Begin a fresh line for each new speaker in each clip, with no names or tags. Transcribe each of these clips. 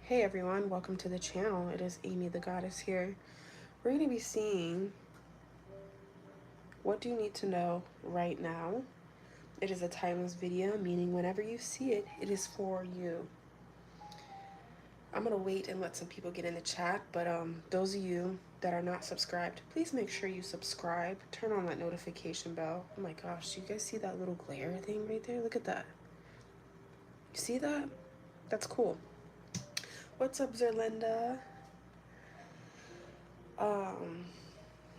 Hey everyone, welcome to the channel. It is Amy the Goddess here. We're going to be seeing what do you need to know right now. It is a timeless video, meaning whenever you see it, it is for you. I'm going to wait and let some people get in the chat, but those of you that are not subscribed, please make sure you subscribe. Turn on that notification bell. Oh my gosh, do you guys see that little glare thing right there? Look at that. You see that? That's cool. What's up, Zerlinda?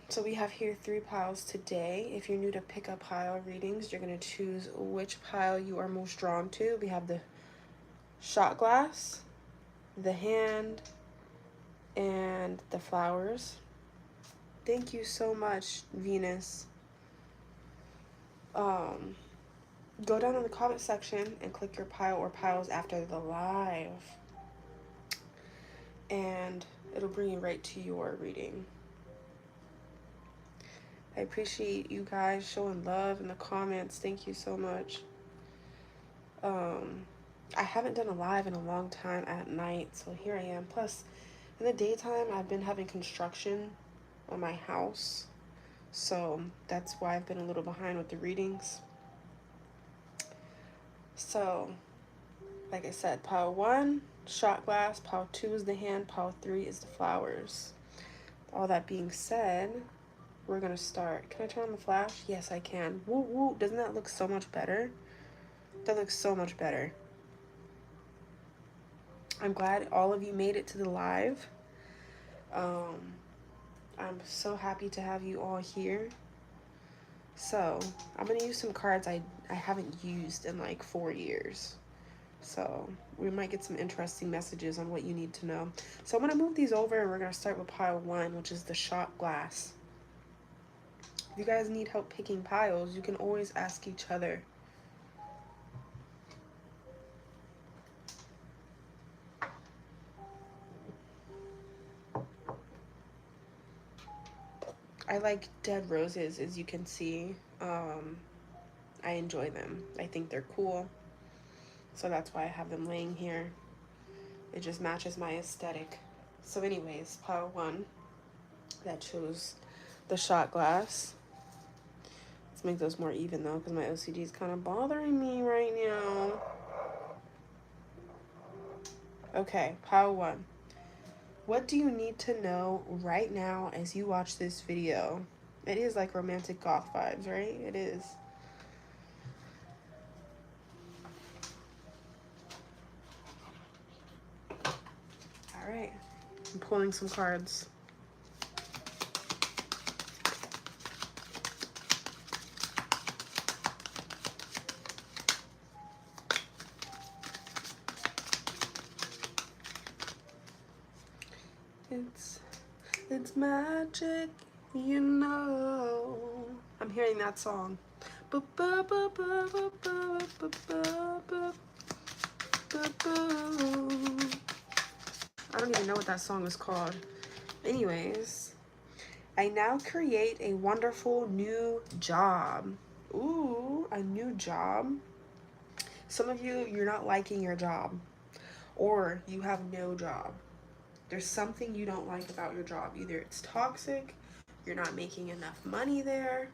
So we have here 3 piles today. If you're new to pick up pile readings, you're going to choose which pile you are most drawn to. We have the shot glass, the hand, and the flowers. Thank you so much, Venus. Go down in the comment section and click your pile or piles after the live. And it'll bring you right to your reading. I appreciate you guys showing love in the comments. Thank you so much. I haven't done a live in a long time at night, so here I am. Plus, in the daytime, I've been having construction on my house, so that's why I've been a little behind with the readings. So, like I said, pile 1, shot glass, pile 2 is the hand, pile 3 is the flowers. All that being said, we're gonna start. Can I turn on the flash? Yes, I can. Woo woo, doesn't that look so much better? That looks so much better. I'm glad all of you made it to the live. I'm so happy to have you all here. So I'm gonna use some cards I haven't used in like 4 years. So we might get some interesting messages on what you need to know. So I'm gonna move these over and we're gonna start with pile 1, which is the shot glass. If you guys need help picking piles, you can always ask each other. I like dead roses, as you can see. I enjoy them. I think they're cool. So that's why I have them laying here. It just matches my aesthetic. So anyways, pile 1, that chose the shot glass. Let's make those more even though, because my OCD is kind of bothering me right now. Okay, pile 1. What do you need to know right now as you watch this video? It is like romantic goth vibes, right? It is. All right, I'm pulling some cards. It's magic, you know. I'm hearing that song. I don't even know what that song is called. Anyways, I now create a wonderful new job. Ooh, a new job. Some of you, you're not liking your job, or you have no job. There's something you don't like about your job. Either it's toxic, you're not making enough money there,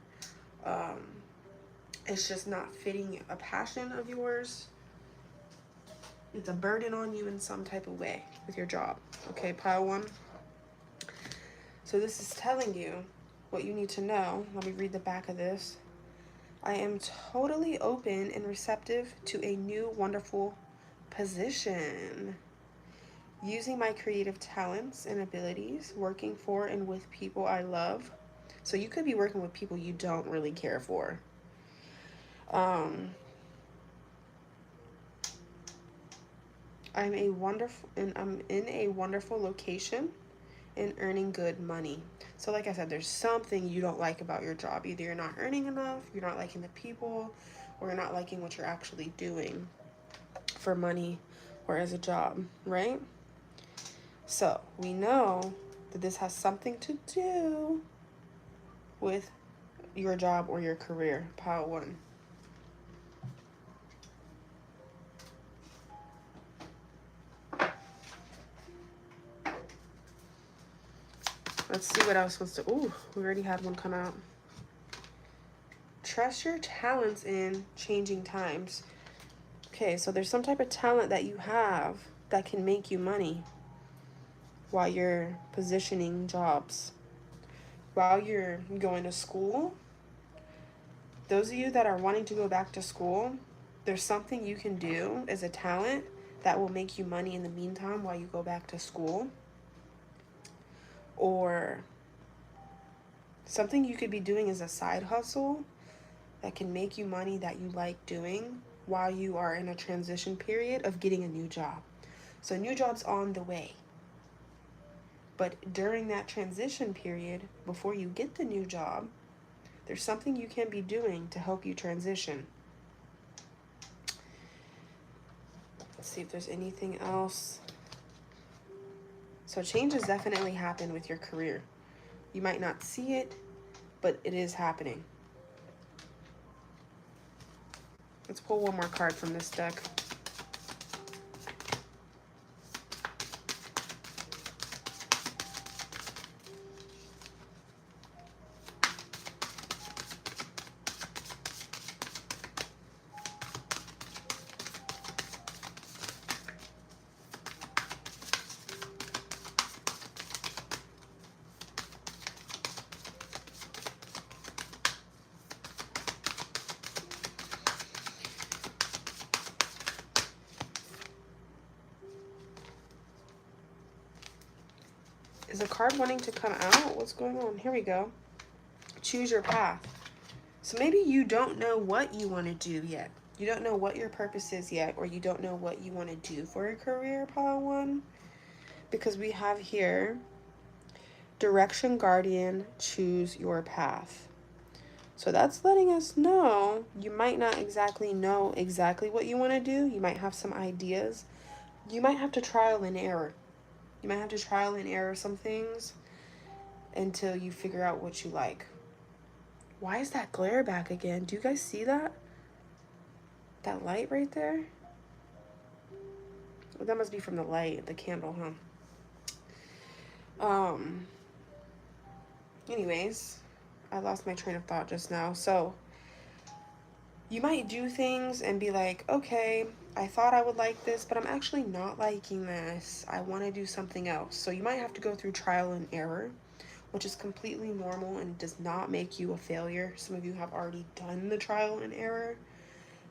it's just not fitting a passion of yours. It's a burden on you in some type of way with your job. Okay, pile 1. So this is telling you what you need to know. Let me read the back of this. I am totally open and receptive to a new wonderful position. Using my creative talents and abilities, working for and with people I love. So you could be working with people you don't really care for. I'm in a wonderful location and earning good money. So like I said, there's something you don't like about your job. Either you're not earning enough, you're not liking the people, or you're not liking what you're actually doing for money or as a job, right? So we know that this has something to do with your job or your career, pile 1. Let's see what else wants to... Ooh, we already had one come out. Trust your talents in changing times. Okay, so there's some type of talent that you have that can make you money while you're positioning jobs. While you're going to school, those of you that are wanting to go back to school, there's something you can do as a talent that will make you money in the meantime while you go back to school. Or something you could be doing as a side hustle that can make you money that you like doing while you are in a transition period of getting a new job. So a new job's on the way. But during that transition period, before you get the new job, there's something you can be doing to help you transition. Let's see if there's anything else. So change has definitely happened with your career. You might not see it, but it is happening. Let's pull one more card from this deck. Is a card wanting to come out? What's going on? Here we go. Choose your path. So maybe you don't know what you want to do yet. You don't know what your purpose is yet, or you don't know what you want to do for a career, pile one. Because we have here, direction guardian, choose your path. So that's letting us know you might not exactly know exactly what you want to do. You might have some ideas. You might have to trial and error. You might have to trial and error some things until you figure out what you like. Why is that glare back again? Do you guys see that? That light right there? Well, that must be from the light, the candle, huh? Anyways, I lost my train of thought just now. So you might do things and be like, okay, I thought I would like this, but I'm actually not liking this. I want to do something else. So you might have to go through trial and error, which is completely normal and does not make you a failure. Some of you have already done the trial and error,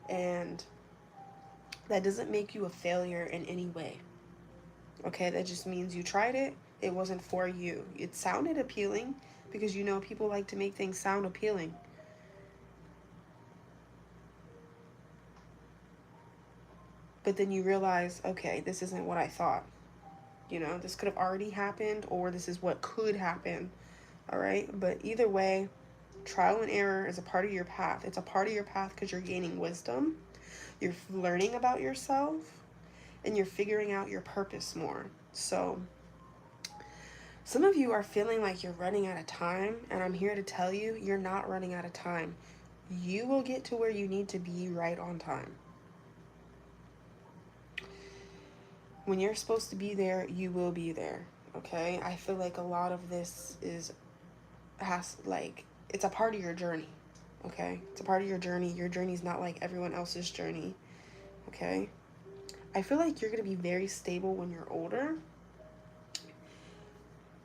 and that doesn't make you a failure in any way. Okay, that just means you tried it. It wasn't for you. It sounded appealing because you know people like to make things sound appealing. But then you realize, okay, this isn't what I thought. You know, this could have already happened, or this is what could happen. All right. But either way, trial and error is a part of your path. It's a part of your path because you're gaining wisdom. You're learning about yourself, and you're figuring out your purpose more. So some of you are feeling like you're running out of time, and I'm here to tell you, you're not running out of time. You will get to where you need to be right on time. When you're supposed to be there, you will be there, okay? I feel like a lot of this it's a part of your journey, okay? It's a part of your journey. Your journey's not like everyone else's journey, okay? I feel like you're going to be very stable when you're older,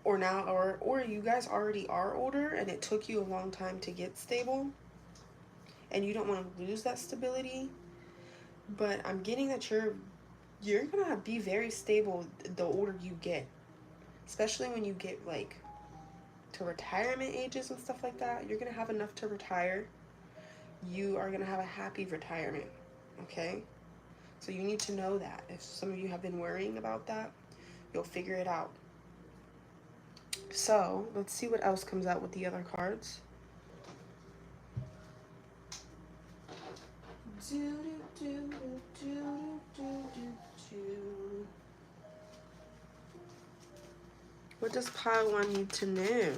or you guys already are older and it took you a long time to get stable, and you don't want to lose that stability. But I'm getting that you're gonna be very stable the older you get, especially when you get like to retirement ages and stuff like that. You're gonna have enough to retire. You are gonna have a happy retirement, okay? So you need to know that. If some of you have been worrying about that, you'll figure it out. So let's see what else comes out with the other cards. What does pile one need to know?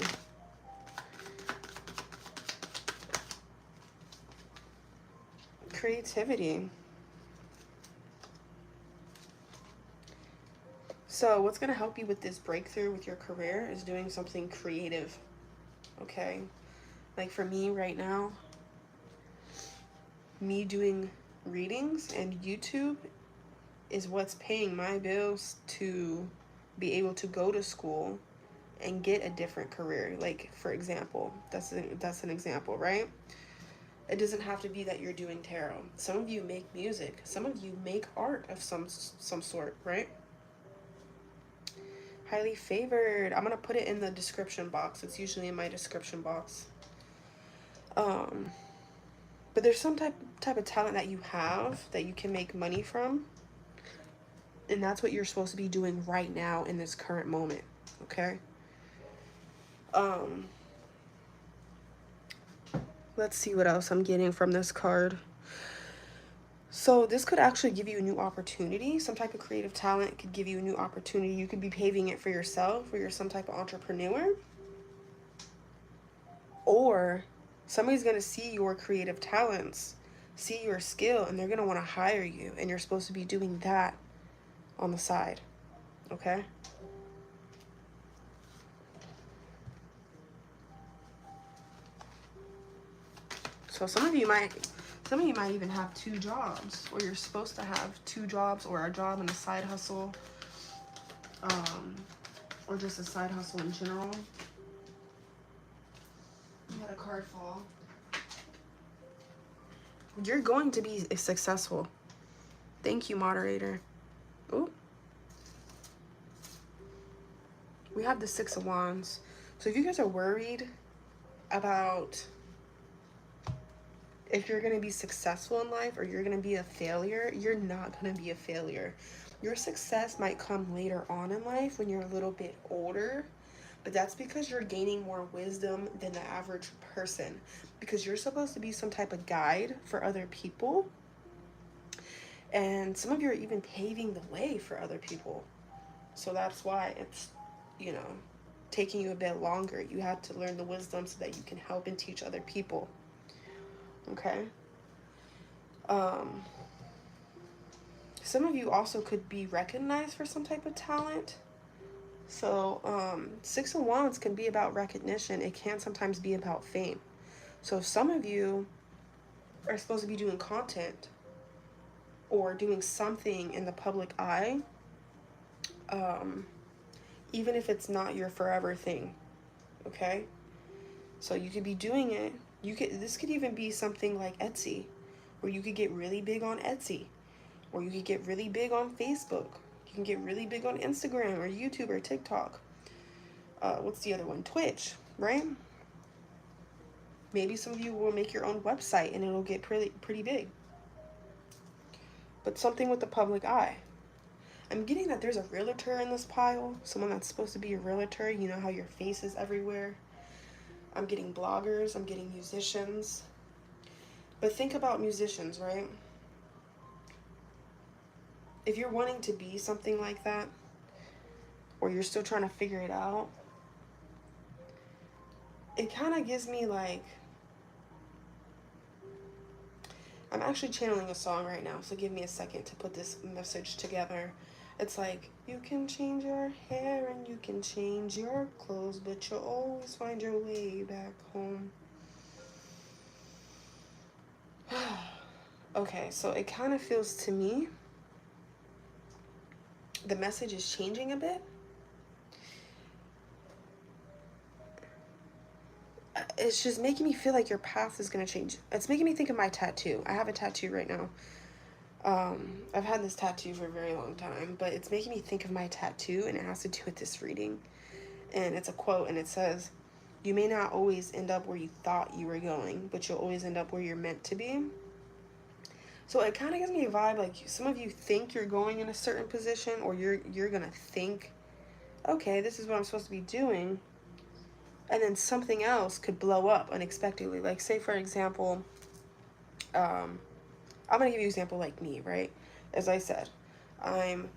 Creativity. So what's going to help you with this breakthrough with your career is doing something creative, okay? Like for me right now, me doing readings and YouTube is what's paying my bills to be able to go to school and get a different career. Like for example, that's an example, right? It doesn't have to be that you're doing tarot. Some of you make music. Some of you make art of some sort, right? Highly favored. I'm gonna put it in the description box. It's usually in my description box. But there's some type of talent that you have that you can make money from, and that's what you're supposed to be doing right now in this current moment. Okay. Let's see what else I'm getting from this card. So this could actually give you a new opportunity. Some type of creative talent could give you a new opportunity. You could be paving it for yourself, or you're some type of entrepreneur. Or somebody's going to see your creative talents, see your skill, and they're going to want to hire you. And you're supposed to be doing that on the side. Okay? So some of you might even have 2 jobs, or you're supposed to have 2 jobs, or a job and a side hustle, or just a side hustle in general. You had a card fall. You're going to be successful. Thank you, moderator. Ooh. We have the 6 of Wands. So if you guys are worried about if you're going to be successful in life or you're going to be a failure, you're not going to be a failure. Your success might come later on in life when you're a little bit older, but that's because you're gaining more wisdom than the average person, because you're supposed to be some type of guide for other people. And some of you are even paving the way for other people. So that's why it's, you know, taking you a bit longer. You have to learn the wisdom so that you can help and teach other people. Okay. Some of you also could be recognized for some type of talent. So 6 of Wands can be about recognition. It can sometimes be about fame. So some of you are supposed to be doing content or doing something in the public eye, even if it's not your forever thing. Okay. So you could be doing it. This could even be something like Etsy, where you could get really big on Etsy, or you could get really big on Facebook. You can get really big on Instagram or YouTube or TikTok. What's the other one? Twitch, right? Maybe some of you will make your own website and it'll get pretty big. But something with the public eye. I'm getting that there's a realtor in this pile. Someone that's supposed to be a realtor. You know how your face is everywhere. I'm getting bloggers. I'm getting musicians. But think about musicians, right? If you're wanting to be something like that, or you're still trying to figure it out, it kind of gives me like, I'm actually channeling a song right now, so give me a second to put this message together. It's like, you can change your hair and you can change your clothes, but you'll always find your way back home. Okay, so it kind of feels to me, the message is changing a bit. It's just making me feel like your path is going to change. It's making me think of my tattoo. I have a tattoo right now. I've had this tattoo for a very long time, but it's making me think of my tattoo, and it has to do with this reading. And it's a quote, and it says, "You may not always end up where you thought you were going, but you'll always end up where you're meant to be." So it kind of gives me a vibe like some of you think you're going in a certain position, or you're going to think, okay, this is what I'm supposed to be doing. And then something else could blow up unexpectedly. Like say, for example, I'm going to give you an example like me, right? As I said, I'm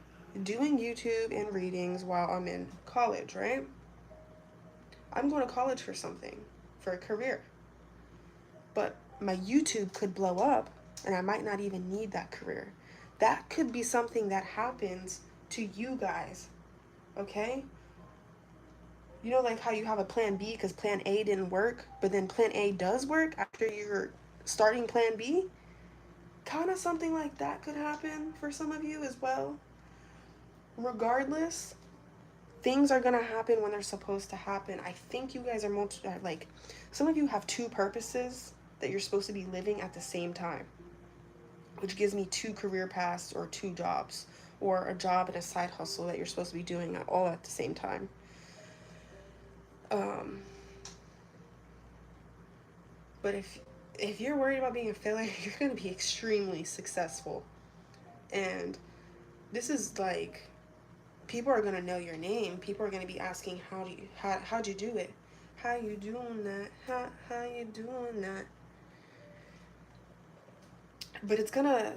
doing YouTube and readings while I'm in college, right? I'm going to college for something, for a career. But my YouTube could blow up and I might not even need that career. That could be something that happens to you guys okay? You know, like how you have a plan B because plan A didn't work, but then plan A does work after you're starting plan B? Kind of something like that could happen for some of you as well. Regardless, things are going to happen when they're supposed to happen. I think you guys are like, some of you have two purposes that you're supposed to be living at the same time, which gives me two career paths or two jobs, or a job and a side hustle that you're supposed to be doing all at the same time. Um, but if you're worried about being a failure, you're going to be extremely successful. And this is like, people are going to know your name. People are going to be asking, how'd you do it? How you doing that? How you doing that? But it's going to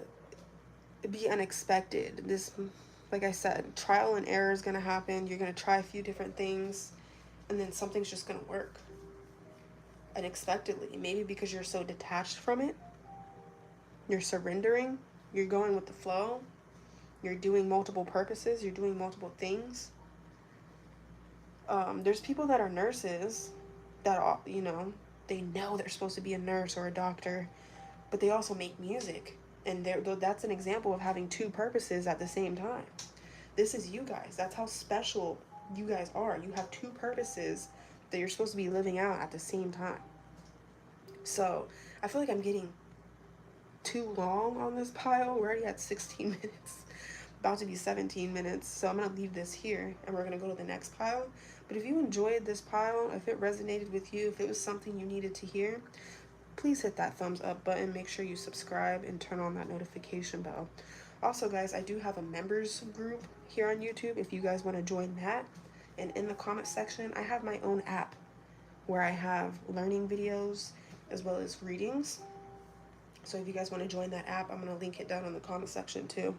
be unexpected. This, like I said, trial and error is going to happen. You're going to try a few different things, and then something's just going to work unexpectedly. Maybe because you're so detached from it, you're surrendering, you're going with the flow, you're doing multiple purposes, you're doing multiple things. There's people that are nurses that, you know, they know they're supposed to be a nurse or a doctor, but they also make music. And that's an example of having two purposes at the same time. This is you guys. That's how special you guys are. You have two purposes that you're supposed to be living out at the same time. So I feel like I'm getting too long on this pile. We're already at 16 minutes, about to be 17 minutes. So I'm going to leave this here and we're going to go to the next pile. But if you enjoyed this pile, if it resonated with you, if it was something you needed to hear, please hit that thumbs up button. Make sure you subscribe and turn on that notification bell. Also, guys, I do have a members group here on YouTube if you guys want to join that. And in the comment section, I have my own app where I have learning videos as well as readings. So if you guys want to join that app, I'm going to link it down in the comment section too.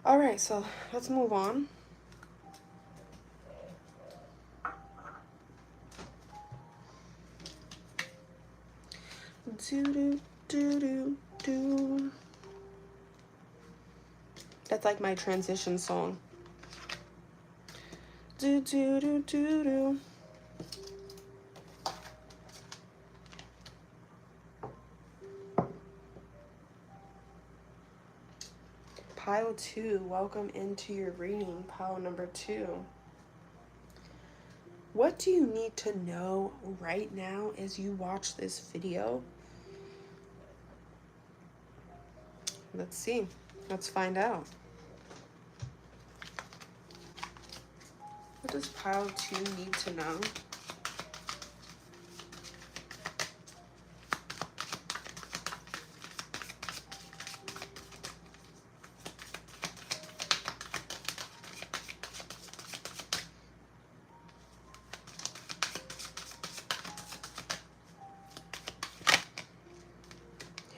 All right, so let's move on. Do. That's like my transition song. Do. Pile 2, welcome into your reading, pile number 2. What do you need to know right now as you watch this video? Let's see. Let's find out. What does pile 2 need to know?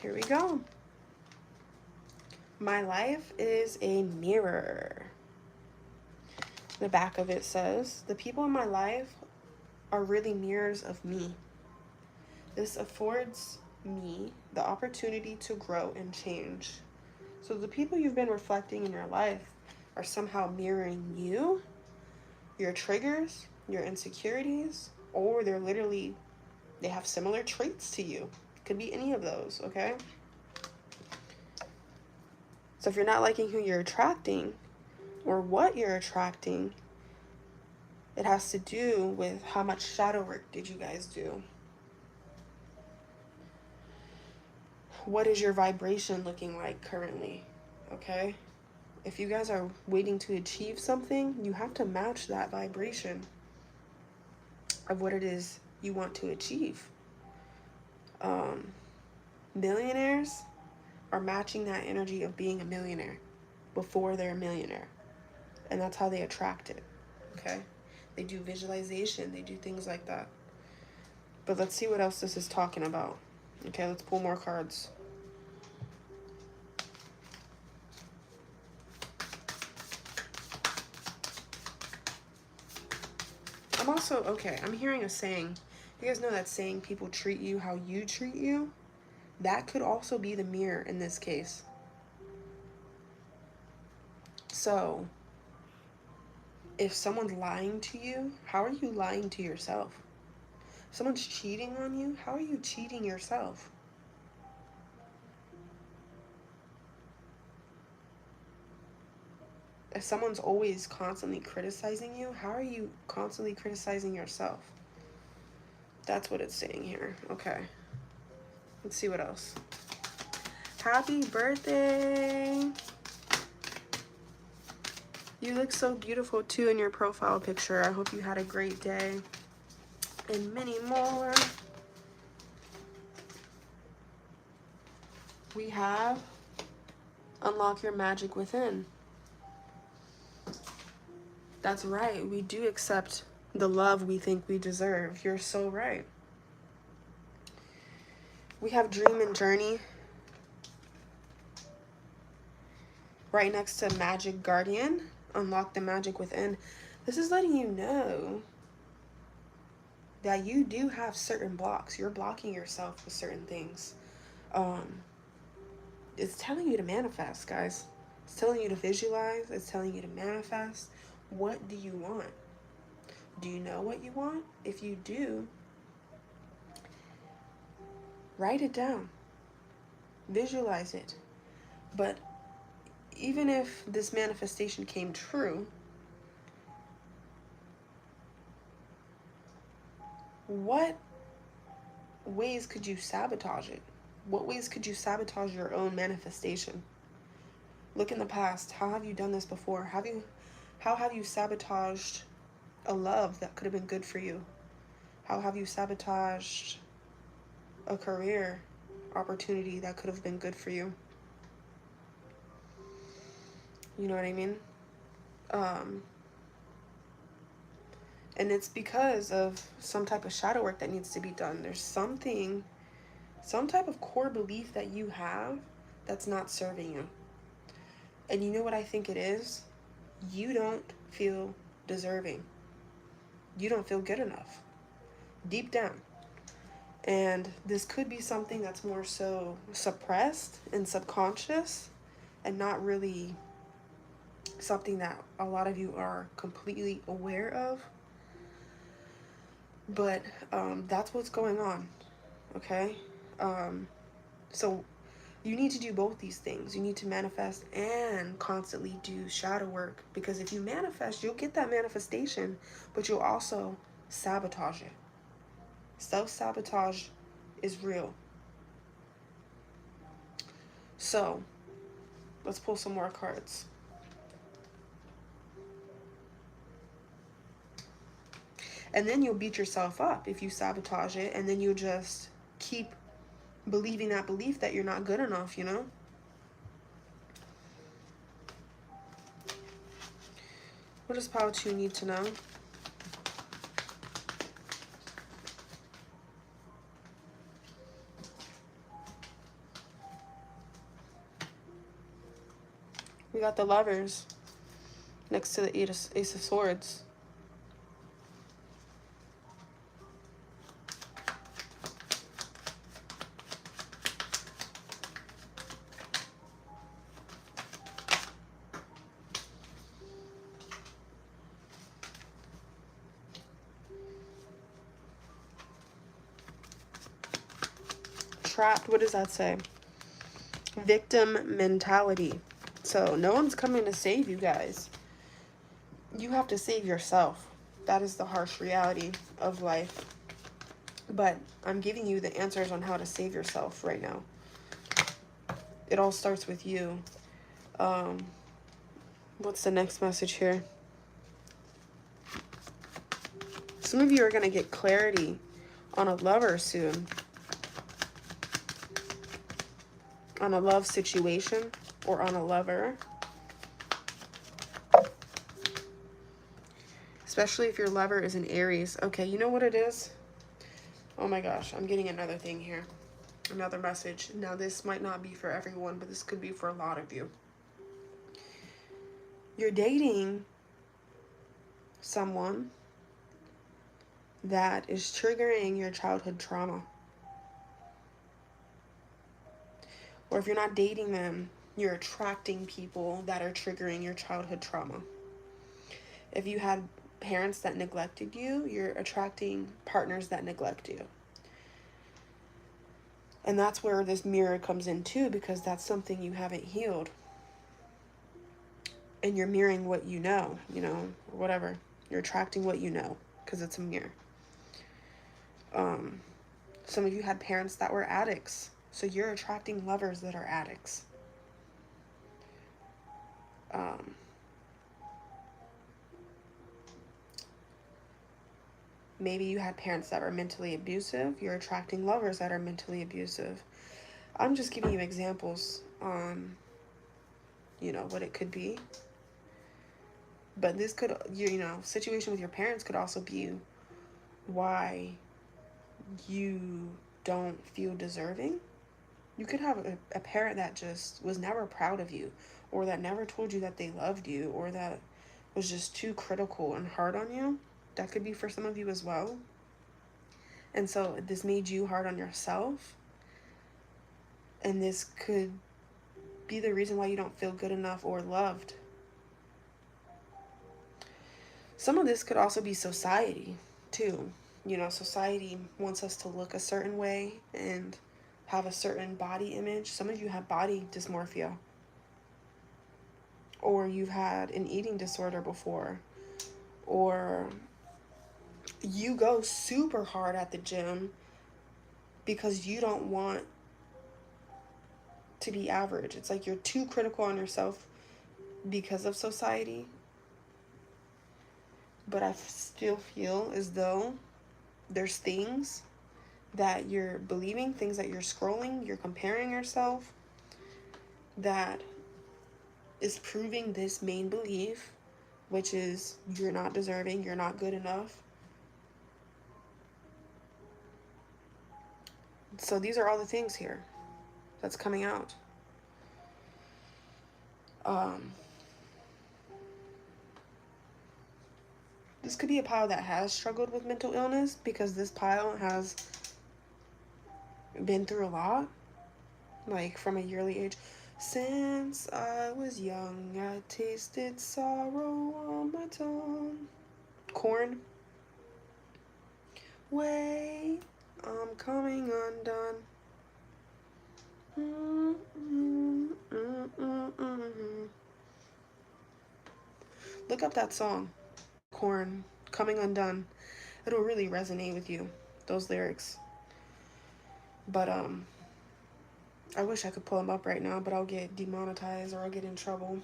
Here we go. My life is a mirror. The back of it says, the people in my life are really mirrors of me. This affords me the opportunity to grow and change. So the people you've been reflecting in your life are somehow mirroring you, your triggers, your insecurities, or they have similar traits to you. It could be any of those, okay? So if you're not liking who you're attracting or what you're attracting, it has to do with how much shadow work did you guys do? What is your vibration looking like currently? Okay? If you guys are waiting to achieve something, you have to match that vibration of what it is you want to achieve. Millionaires are matching that energy of being a millionaire before they're a millionaire. And that's how they attract it. Okay? They do visualization. They do things like that. But let's see what else this is talking about. Okay, let's pull more cards. I'm also, okay, I'm hearing a saying. You guys know that saying, people treat you how you treat you? That could also be the mirror in this case. So, if someone's lying to you, how are you lying to yourself? If someone's cheating on you, how are you cheating yourself? If someone's always constantly criticizing you, how are you constantly criticizing yourself? That's what it's saying here. Okay. Let's see what else. Happy birthday. You look so beautiful too in your profile picture. I hope you had a great day. And many more. We have unlock your magic within. That's right. We do accept the love we think we deserve. You're so right. We have dream and journey right next to magic guardian. Unlock the magic within. This is letting you know that you do have certain blocks. You're blocking yourself with certain things. It's telling you to manifest, guys. It's telling you to visualize. It's telling you to manifest. What do you want? Do you know what you want? If you do, write it down. Visualize it. But even if this manifestation came true, what ways could you sabotage it? What ways could you sabotage your own manifestation? Look in the past. How have you done this before? How have you sabotaged a love that could have been good for you? How have you sabotaged a career opportunity that could have been good for you? You know what I mean? And it's because of some type of shadow work that needs to be done. There's something, some type of core belief that you have that's not serving you. And you know what I think it is? You don't feel deserving. You don't feel good enough. Deep down. And this could be something that's more so suppressed and subconscious and not really something that a lot of you are completely aware of. But that's what's going on, okay? So you need to do both these things. You need to manifest and constantly do shadow work, because if you manifest, you'll get that manifestation, but you'll also sabotage it. Self-sabotage is real. So let's pull some more cards. And then you'll beat yourself up if you sabotage it, and then you'll just keep believing that belief that you're not good enough, you know? What does Pile 2 need to know? We got the Lovers next to the Ace of Swords. Trapped, what does that say? Victim mentality. So no one's coming to save you guys. You have to save yourself. That is the harsh reality of life. But I'm giving you the answers on how to save yourself right now. It all starts with you. What's the next message here? Some of you are going to get clarity on a lover soon. On a love situation or on a lover. Especially if your lover is an Aries. Okay, you know what it is? Oh my gosh, I'm getting another thing here. Another message. Now this might not be for everyone, but this could be for a lot of you. You're dating someone that is triggering your childhood trauma. Or if you're not dating them, you're attracting people that are triggering your childhood trauma. If you had parents that neglected you, you're attracting partners that neglect you. And that's where this mirror comes in too, because that's something you haven't healed. And you're mirroring what you know, or whatever. You're attracting what you know, because it's a mirror. Some of you had parents that were addicts, so you're attracting lovers that are addicts. Maybe you had parents that were mentally abusive. You're attracting lovers that are mentally abusive. I'm just giving you examples on, what it could be. But this could, situation with your parents could also be why you don't feel deserving. You could have a parent that just was never proud of you, or that never told you that they loved you, or that was just too critical and hard on you. That could be for some of you as well. And so this made you hard on yourself. And this could be the reason why you don't feel good enough or loved. Some of this could also be society, too. Society wants us to look a certain way and have a certain body image. Some of you have body dysmorphia. Or you've had an eating disorder before. Or you go super hard at the gym because you don't want to be average. It's like you're too critical on yourself because of society. But I still feel as though there's things that you're believing, things that you're scrolling, you're comparing yourself, that is proving this main belief, which is you're not deserving, you're not good enough. So these are all the things here that's coming out. This could be a pile that has struggled with mental illness, because this pile has been through a lot, like from a yearly age. Since I was young, I tasted sorrow on my tongue. Corn. Wait, I'm coming undone. Look up that song, Corn, Coming Undone. It'll really resonate with you, those lyrics. But I wish I could pull them up right now, but I'll get demonetized or I'll get in trouble.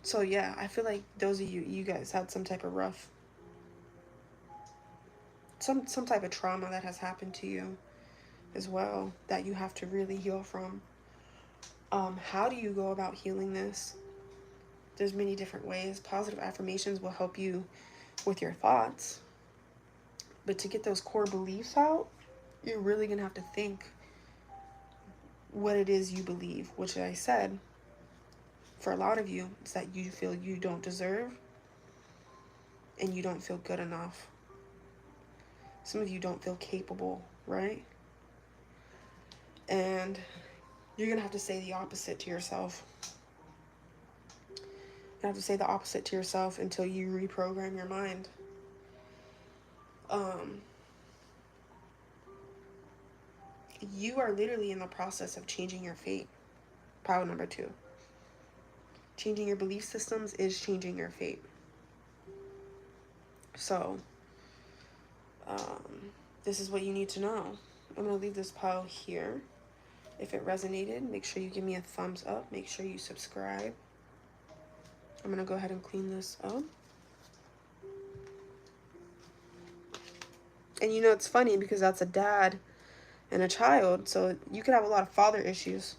So yeah, I feel like those of you guys had some type of some type of trauma that has happened to you as well, that you have to really heal from. How do you go about healing this? There's many different ways. Positive affirmations will help you with your thoughts. But to get those core beliefs out, you're really going to have to think what it is you believe, which I said, for a lot of you, it's that you feel you don't deserve and you don't feel good enough. Some of you don't feel capable, right? And you're going to have to say the opposite to yourself. You have to say the opposite to yourself until you reprogram your mind. You are literally in the process of changing your fate. Pile number 2. Changing your belief systems is changing your fate. So, this is what you need to know. I'm going to leave this pile here. If it resonated, make sure you give me a thumbs up. Make sure you subscribe. I'm going to go ahead and clean this up. And it's funny because that's a dad and a child, so you could have a lot of father issues.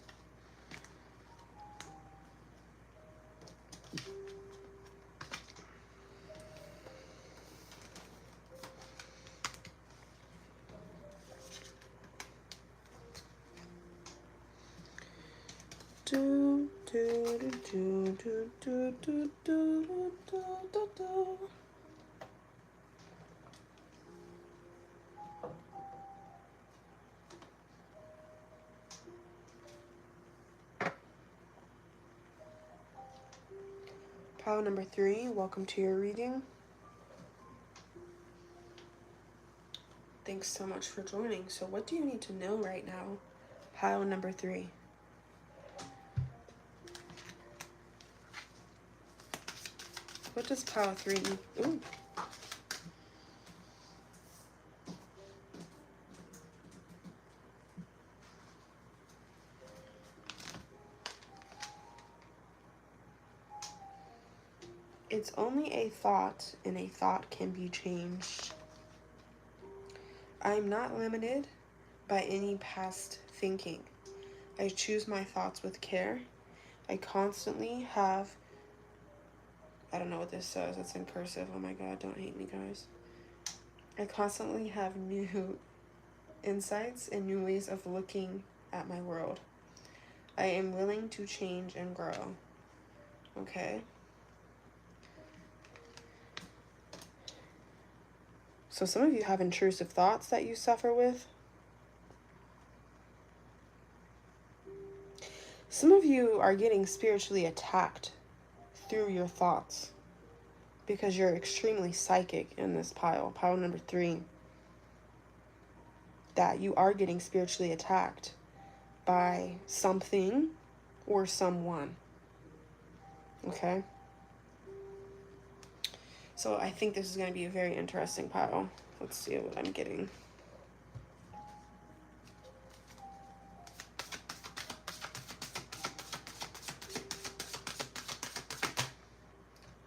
Do, do, do, do, do, do, do, do, do, do. Pile number 3, welcome to your reading. Thanks so much for joining. So what do you need to know right now? Pile number 3. What does pile 3 need? Ooh. It's only a thought, and a thought can be changed. I am not limited by any past thinking. I choose my thoughts with care. I constantly have, I don't know what this says, it's in cursive, oh my god, don't hate me guys. I constantly have new insights and new ways of looking at my world. I am willing to change and grow. Okay. So some of you have intrusive thoughts that you suffer with. Some of you are getting spiritually attacked through your thoughts because you're extremely psychic in this pile. Pile number 3. That you are getting spiritually attacked by something or someone. Okay? So I think this is going to be a very interesting pile. Let's see what I'm getting.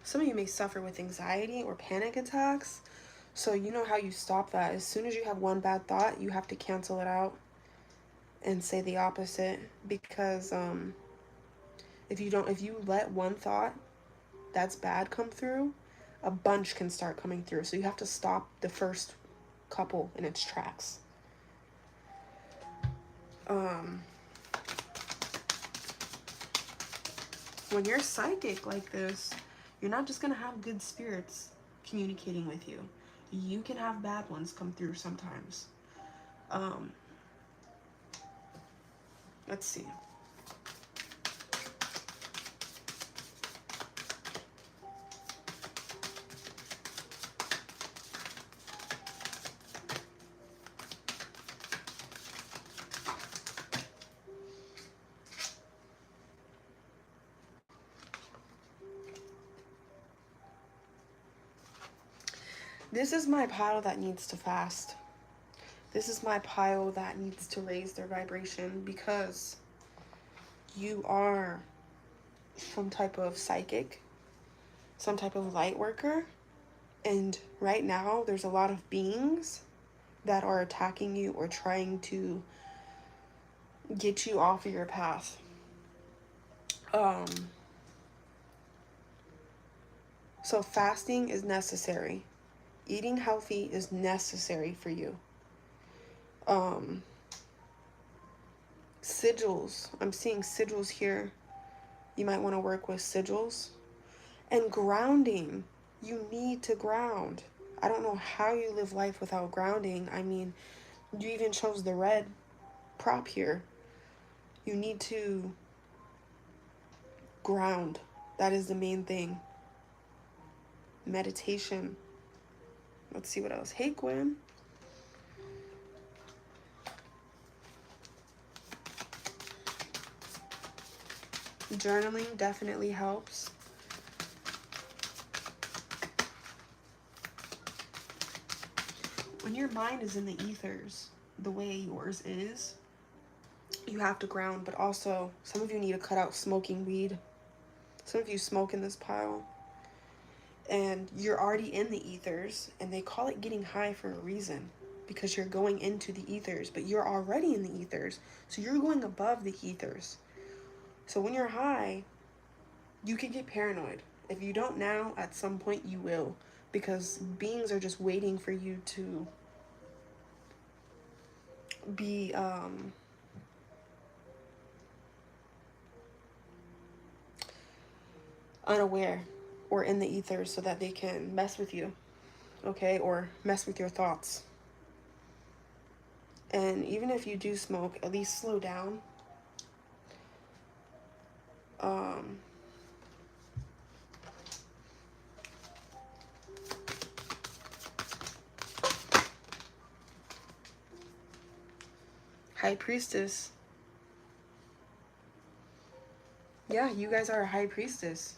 Some of you may suffer with anxiety or panic attacks. So you know how you stop that. As soon as you have one bad thought, you have to cancel it out and say the opposite. Because if you let one thought that's bad come through, a bunch can start coming through. So you have to stop the first couple in its tracks. When you're psychic like this, you're not just going to have good spirits communicating with you. You can have bad ones come through sometimes. Let's see. This is my pile that needs to fast. This is my pile that needs to raise their vibration because you are some type of psychic, some type of light worker. And right now there's a lot of beings that are attacking you or trying to get you off of your path. So fasting is necessary. Eating healthy is necessary for you. Sigils. I'm seeing sigils here. You might want to work with sigils. And grounding. You need to ground. I don't know how you live life without grounding. I mean, you even chose the red prop here. You need to ground. That is the main thing. Meditation. Let's see what else. Hey, Gwen. Journaling definitely helps. When your mind is in the ethers, the way yours is, you have to ground, but also some of you need to cut out smoking weed. Some of you smoke in this pile. And you're already in the ethers, and they call it getting high for a reason, because you're going into the ethers, but you're already in the ethers, so you're going above the ethers. So when you're high, you can get paranoid. If you don't now, at some point you will, because beings are just waiting for you to be unaware or in the ethers so that they can mess with you, okay, or mess with your thoughts. And even if you do smoke, at least slow down. High Priestess. Yeah, you guys are a High Priestess.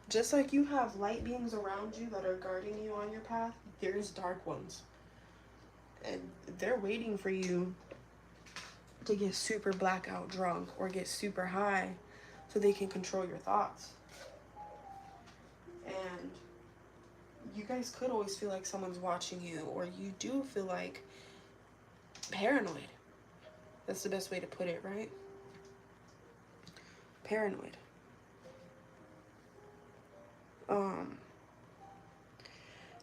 Just like you have light beings around you that are guarding you on your path, there's dark ones. And they're waiting for you to get super blackout drunk or get super high so they can control your thoughts. And you guys could always feel like someone's watching you, or you do feel like paranoid. That's the best way to put it, right? Paranoid.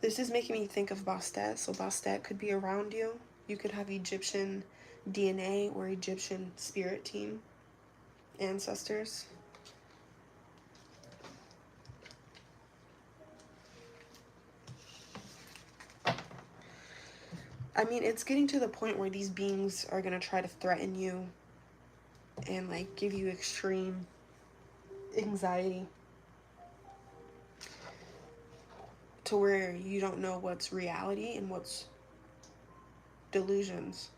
This is making me think of Bastet. So Bastet could be around you. You could have Egyptian DNA or Egyptian spirit team ancestors. I mean, it's getting to the point where these beings are going to try to threaten you and like give you extreme anxiety to where you don't know what's reality and what's delusions.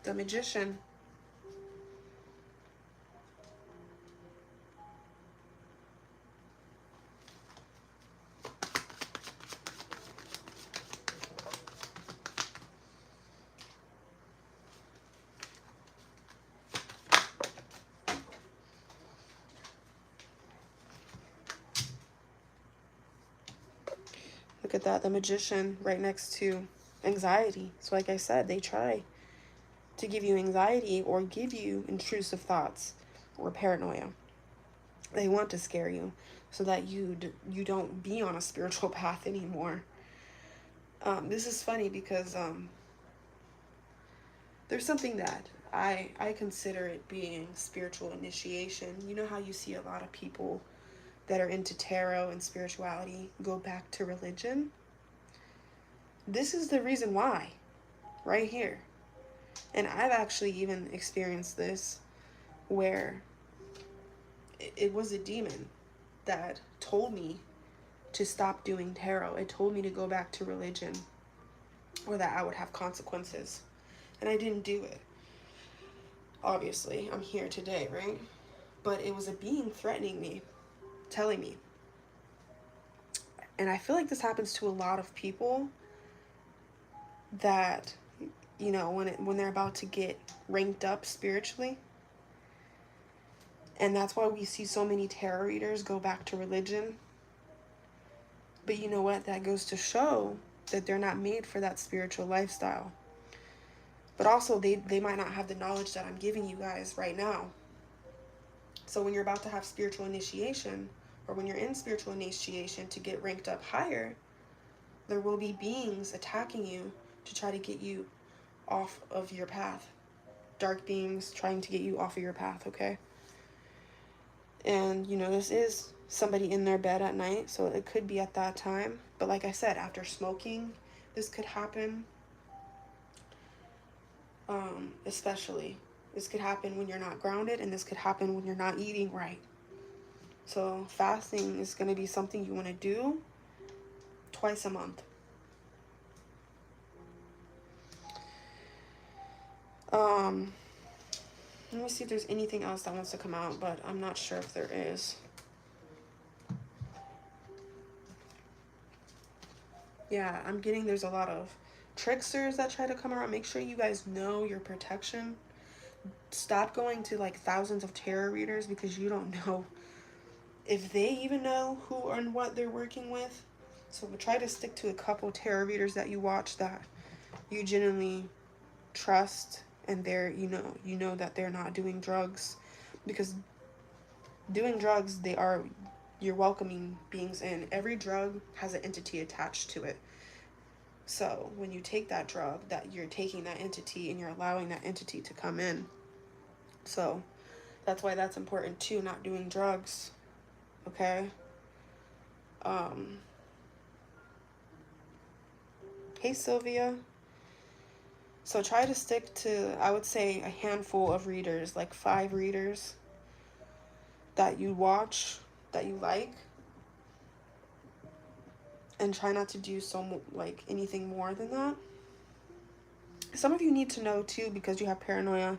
The Magician. Look at that, the Magician right next to anxiety. So like I said, they try to give you anxiety or give you intrusive thoughts or paranoia. They want to scare you so that you don't be on a spiritual path anymore. This is funny because there's something that I consider it being spiritual initiation. You know how you see a lot of people that are into tarot and spirituality go back to religion? This is the reason why, right here. And I've actually even experienced this where it was a demon that told me to stop doing tarot. It told me to go back to religion or that I would have consequences. And I didn't do it. Obviously, I'm here today, right? But it was a being threatening me, telling me. And I feel like this happens to a lot of people that, you know, when they're about to get ranked up spiritually. And that's why we see so many tarot readers go back to religion. But you know what? That goes to show that they're not made for that spiritual lifestyle. But also, they might not have the knowledge that I'm giving you guys right now. So when you're about to have spiritual initiation, or when you're in spiritual initiation to get ranked up higher, there will be beings attacking you to try to get you off of your path. Dark beings trying to get you off of your path, okay? And, you know, this is somebody in their bed at night, so it could be at that time. But like I said, after smoking, this could happen. Especially. This could happen when you're not grounded, and this could happen when you're not eating right. So fasting is going to be something you want to do twice a month. Let me see if there's anything else that wants to come out, but I'm not sure if there is. Yeah, I'm getting there's a lot of tricksters that try to come around. Make sure you guys know your protection. Stop going to like thousands of tarot readers because you don't know if they even know who and what they're working with. So try to stick to a couple tarot readers that you watch that you genuinely trust, and they're you know that they're not doing drugs, because doing drugs, you're welcoming beings in. Every drug has an entity attached to it. So when you take that drug, that you're taking that entity and you're allowing that entity to come in. So that's why that's important too, not doing drugs. Okay? Hey Sylvia. So try to stick to, I would say, a handful of readers, like 5 readers that you watch that you like, and try not to do like anything more than that. Some of you need to know too, because you have paranoia.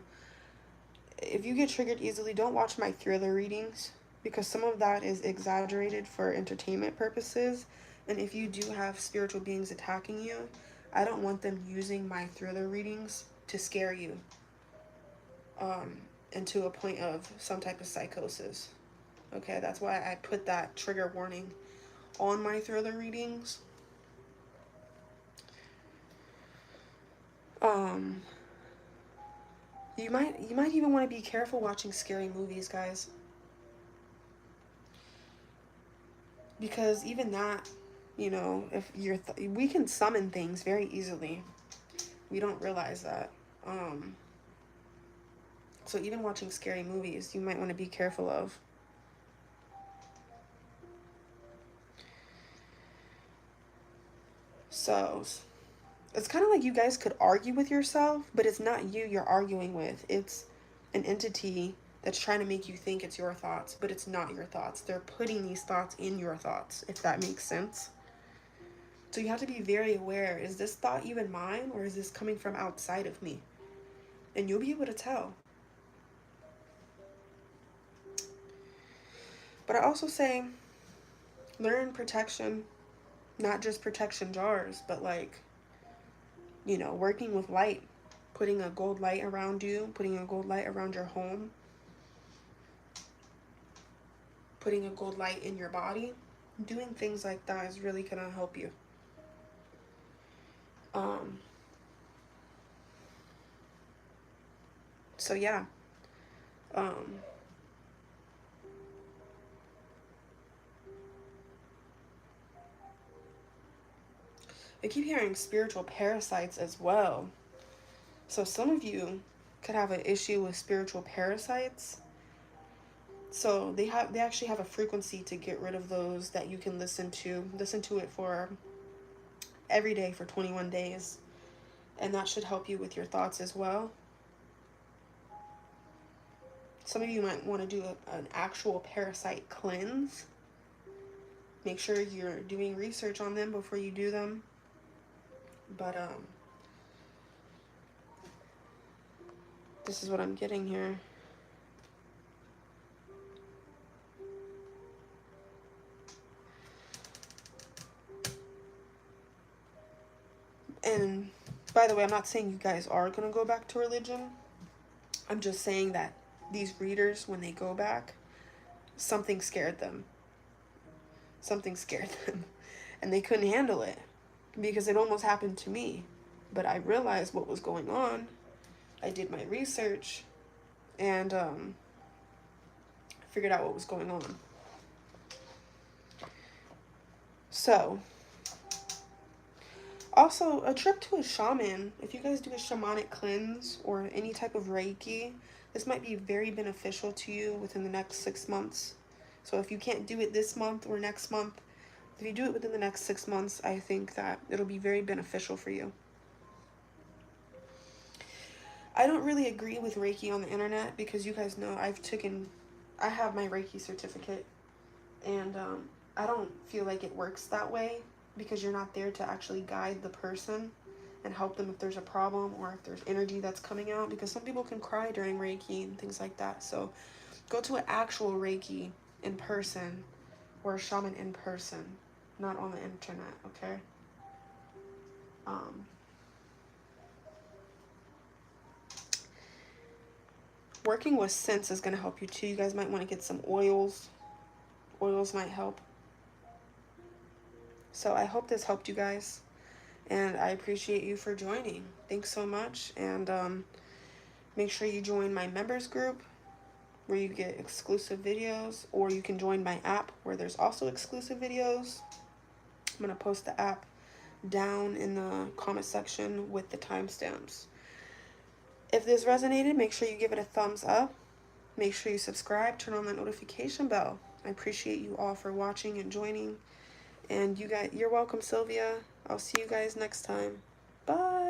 If you get triggered easily, don't watch my thriller readings, because some of that is exaggerated for entertainment purposes. And if you do have spiritual beings attacking you, I don't want them using my thriller readings to scare you into a point of some type of psychosis. Okay, that's why I put that trigger warning on my thriller readings. You might even want to be careful watching scary movies, guys. Because even that, you know, if we can summon things very easily. We don't realize that. So even watching scary movies, you might want to be careful of. So it's kind of like you guys could argue with yourself, but it's not you you're arguing with. It's an entity that's trying to make you think it's your thoughts, but it's not your thoughts. They're putting these thoughts in your thoughts, if that makes sense. So you have to be very aware. Is this thought even mine, or is this coming from outside of me? And you'll be able to tell. But I also say, learn protection, not just protection jars, but like, you know, working with light, putting a gold light around you, putting a gold light around your home, putting a gold light in your body. Doing things like that is really gonna help you. So yeah. I keep hearing spiritual parasites as well. So some of you could have an issue with spiritual parasites. So they actually have a frequency to get rid of those that you can listen to. Listen to it for every day for 21 days. And that should help you with your thoughts as well. Some of you might want to do an actual parasite cleanse. Make sure you're doing research on them before you do them. But this is what I'm getting here. And by the way, I'm not saying you guys are going to go back to religion. I'm just saying that these readers, when they go back, something scared them. Something scared them. And they couldn't handle it. Because it almost happened to me. But I realized what was going on. I did my research. And figured out what was going on. So, also, a trip to a shaman. If you guys do a shamanic cleanse or any type of Reiki, this might be very beneficial to you within the next 6 months. So if you can't do it this month or next month, if you do it within the next 6 months, I think that it'll be very beneficial for you. I don't really agree with Reiki on the internet because you guys know I have my Reiki certificate, and I don't feel like it works that way because you're not there to actually guide the person and help them if there's a problem or if there's energy that's coming out, because some people can cry during Reiki and things like that. So go to an actual Reiki in person or a shaman in person, not on the internet, okay? Working with scents is going to help you too. You guys might want to get some oils. Oils might help. So I hope this helped you guys, and I appreciate you for joining. Thanks so much, and make sure you join my members group where you get exclusive videos, or you can join my app where there's also exclusive videos. I'm going to post the app down in the comment section with the timestamps. If this resonated, make sure you give it a thumbs up. Make sure you subscribe, turn on that notification bell. I appreciate you all for watching and joining. And you're welcome, Sylvia. I'll see you guys next time. Bye.